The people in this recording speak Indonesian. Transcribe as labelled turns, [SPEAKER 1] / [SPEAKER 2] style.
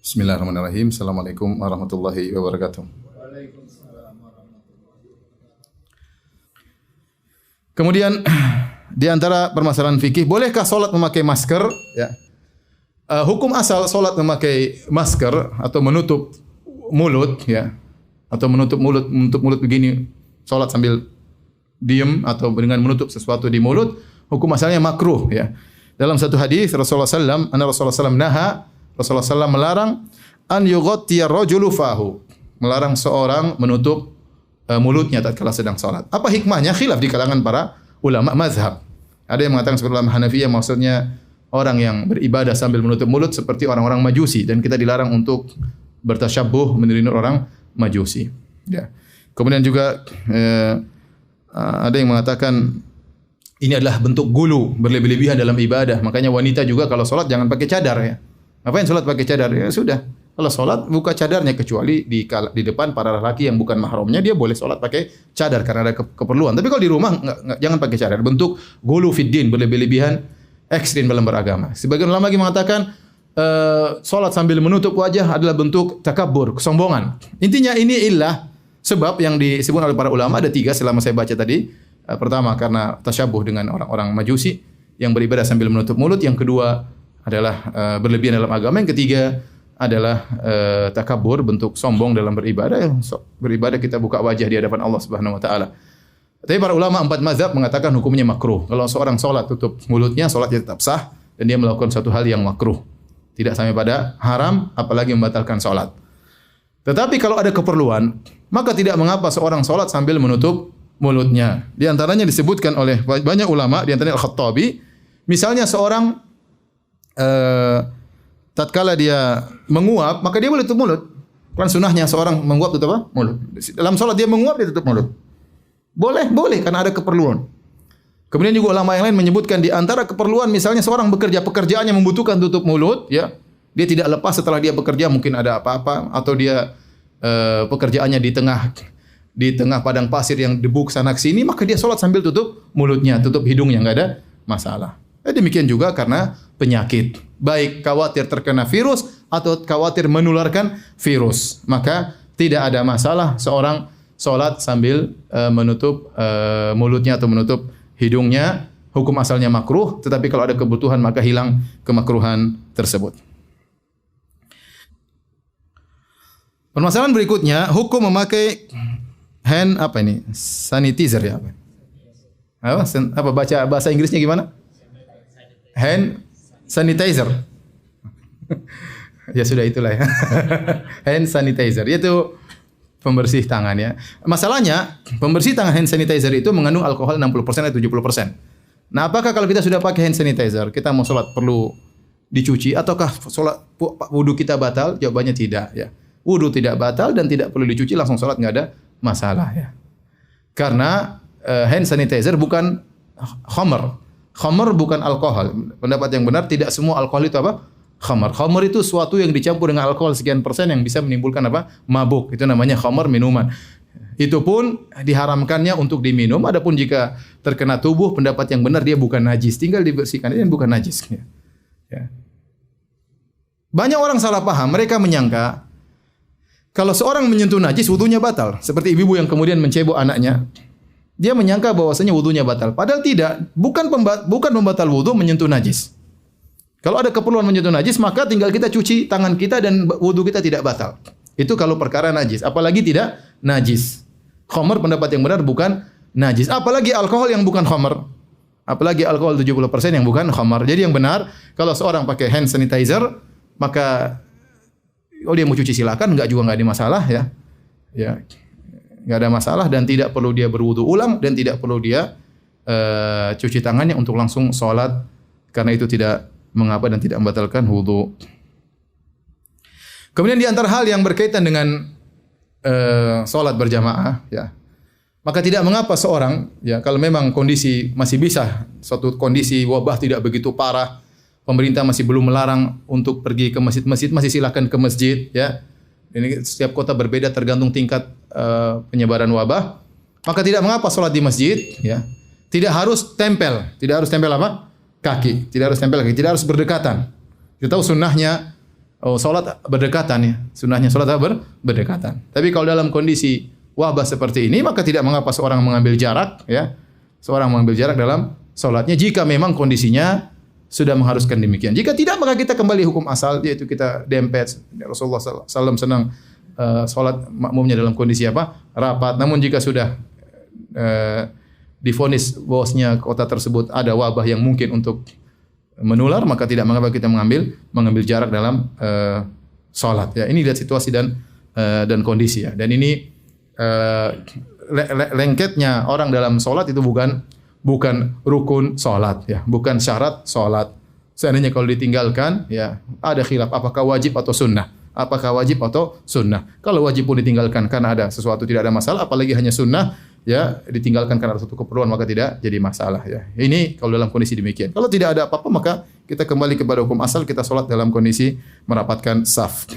[SPEAKER 1] Bismillahirrahmanirrahim. Assalamualaikum warahmatullahi wabarakatuh. Kemudian di antara permasalahan fikih, bolehkah salat memakai masker? Ya. Hukum asal salat memakai masker atau menutup mulut, ya, atau menutup mulut begini, salat sambil diam atau dengan menutup sesuatu di mulut, hukum asalnya makruh, ya. Dalam satu hadis Rasulullah SAW Rasulullah SAW melarang an yughtiya rajulu fahu, melarang seorang menutup mulutnya tatkala sedang salat. Apa hikmahnya? Khilaf di kalangan para ulama mazhab. Ada yang mengatakan seperti ulama Hanafiyah, maksudnya orang yang beribadah sambil menutup mulut seperti orang-orang Majusi, dan kita dilarang untuk bertasyabbuh meniru orang Majusi. Ya. Kemudian juga ada yang mengatakan ini adalah bentuk gulu, berlebih-lebihan dalam ibadah. Makanya wanita juga kalau salat jangan pakai cadar, ya. Ngapain salat pakai cadar? Ya sudah. Kalau salat buka cadarnya, kecuali di depan para lelaki yang bukan mahramnya, dia boleh salat pakai cadar karena ada keperluan. Tapi kalau di rumah jangan pakai cadar. Bentuk ghulu fiddin, berlebih-lebihan, ekstrim dalam beragama. Sebagian ulama lagi mengatakan salat sambil menutup wajah adalah bentuk takabbur, kesombongan. Intinya ini illah, sebab yang disebut oleh para ulama ada 3 selama saya baca tadi. Pertama karena tasyabuh dengan orang-orang Majusi yang beribadah sambil menutup mulut. Yang kedua adalah berlebihan dalam agama. Yang ketiga adalah takabur, bentuk sombong dalam beribadah. Beribadah kita buka wajah di hadapan Allah Subhanahu wa taala. Tapi para ulama 4 mazhab mengatakan hukumnya makruh. Kalau seorang salat tutup mulutnya, salatnya tetap sah dan dia melakukan satu hal yang makruh. Tidak sampai pada haram, apalagi membatalkan salat. Tetapi kalau ada keperluan, maka tidak mengapa seorang salat sambil menutup mulutnya. Di antaranya disebutkan oleh banyak ulama, di antaranya Al-Khattabi, misalnya seorang tatkala dia menguap, maka dia boleh tutup mulut. Kan sunahnya seorang menguap tutup apa? Mulut. Dalam salat dia menguap, dia tutup mulut. Boleh karena ada keperluan. Kemudian juga ulama yang lain menyebutkan di antara keperluan, misalnya seorang bekerja, pekerjaannya membutuhkan tutup mulut, ya. Dia tidak lepas setelah dia bekerja, mungkin ada apa-apa, atau dia pekerjaannya di tengah padang pasir yang debu kesana kesini, maka dia salat sambil tutup mulutnya, tutup hidungnya, enggak ada masalah. Demikian juga karena penyakit, baik khawatir terkena virus atau khawatir menularkan virus, maka tidak ada masalah seorang salat sambil menutup mulutnya atau menutup hidungnya. Hukum asalnya makruh, tetapi kalau ada kebutuhan maka hilang kemakruhan tersebut. Permasalahan berikutnya, hukum memakai hand sanitizer, ya. Apa baca bahasa Inggrisnya gimana? Hand sanitizer. Ya sudah, itulah ya. Hand sanitizer itu pembersih tangan, ya. Masalahnya, pembersih tangan hand sanitizer itu mengandung alkohol 60% atau 70%. Nah, apakah kalau kita sudah pakai hand sanitizer, kita mau sholat perlu dicuci ataukah sholat wudu kita batal? Jawabannya tidak, ya. Wudu tidak batal dan tidak perlu dicuci, langsung sholat nggak ada masalah, ya. Karena hand sanitizer bukan khamar. Khamar bukan alkohol. Pendapat yang benar, tidak semua alkohol itu apa? Khamar. Khamar itu suatu yang dicampur dengan alkohol sekian persen yang bisa menimbulkan apa? Mabuk. Itu namanya khamar, minuman. Itu pun diharamkannya untuk diminum. Adapun jika terkena tubuh, pendapat yang benar dia bukan najis, tinggal dibersihkan, ini bukan najis. Ya. Banyak orang salah paham. Mereka menyangka kalau seorang menyentuh najis, wudunya batal. Seperti ibu-ibu yang kemudian mencebok anaknya. Dia menyangka bahwasanya wudunya batal. Padahal tidak. Bukan membatal wudu menyentuh najis. Kalau ada keperluan menyentuh najis, maka tinggal kita cuci tangan kita dan wudu kita tidak batal. Itu kalau perkara najis. Apalagi tidak najis. Khamar pendapat yang benar bukan najis. Apalagi alkohol yang bukan khamar. Apalagi alkohol 70% yang bukan khamar. Jadi yang benar, kalau seorang pakai hand sanitizer, maka kalau dia mau cuci silakan, enggak ada masalah, ya. Ya. Enggak ada masalah dan tidak perlu dia berwudu ulang dan tidak perlu dia cuci tangannya untuk langsung salat, karena itu tidak mengapa dan tidak membatalkan wudu. Kemudian di antara hal yang berkaitan dengan salat berjamaah, ya. Maka tidak mengapa seorang, ya, kalau memang kondisi masih bisa, suatu kondisi wabah tidak begitu parah, pemerintah masih belum melarang untuk pergi ke masjid-masjid, masih silakan ke masjid, ya. Ini setiap kota berbeda tergantung tingkat penyebaran wabah. Maka tidak mengapa salat di masjid, ya. Tidak harus tempel apa? Kaki. Tidak harus tempel kaki, tidak harus berdekatan. Kita tahu sunnahnya salat berdekatan ya. Sunnahnya salat berdekatan. Tapi kalau dalam kondisi wabah seperti ini maka tidak mengapa seorang mengambil jarak ya. Seorang mengambil jarak dalam salatnya jika memang kondisinya sudah mengharuskan demikian. Jika tidak maka kita kembali hukum asal yaitu kita dempet. Rasulullah SAW senang salat makmumnya dalam kondisi apa? Rapat. Namun jika sudah divonis bahwasanya kota tersebut ada wabah yang mungkin untuk menular maka tidak mengapa kita mengambil jarak dalam salat ya. Ini lihat situasi dan kondisi ya. Dan ini lengketnya orang dalam salat itu bukan rukun salat ya, bukan syarat salat. Seandainya kalau ditinggalkan ya ada khilaf apakah wajib atau sunnah. Apakah wajib atau sunnah? Kalau wajib pun ditinggalkan karena ada sesuatu tidak ada masalah, apalagi hanya sunnah ya ditinggalkan karena ada suatu keperluan maka tidak jadi masalah ya. Ini kalau dalam kondisi demikian. Kalau tidak ada apa-apa maka kita kembali kepada hukum asal, kita salat dalam kondisi merapatkan saf.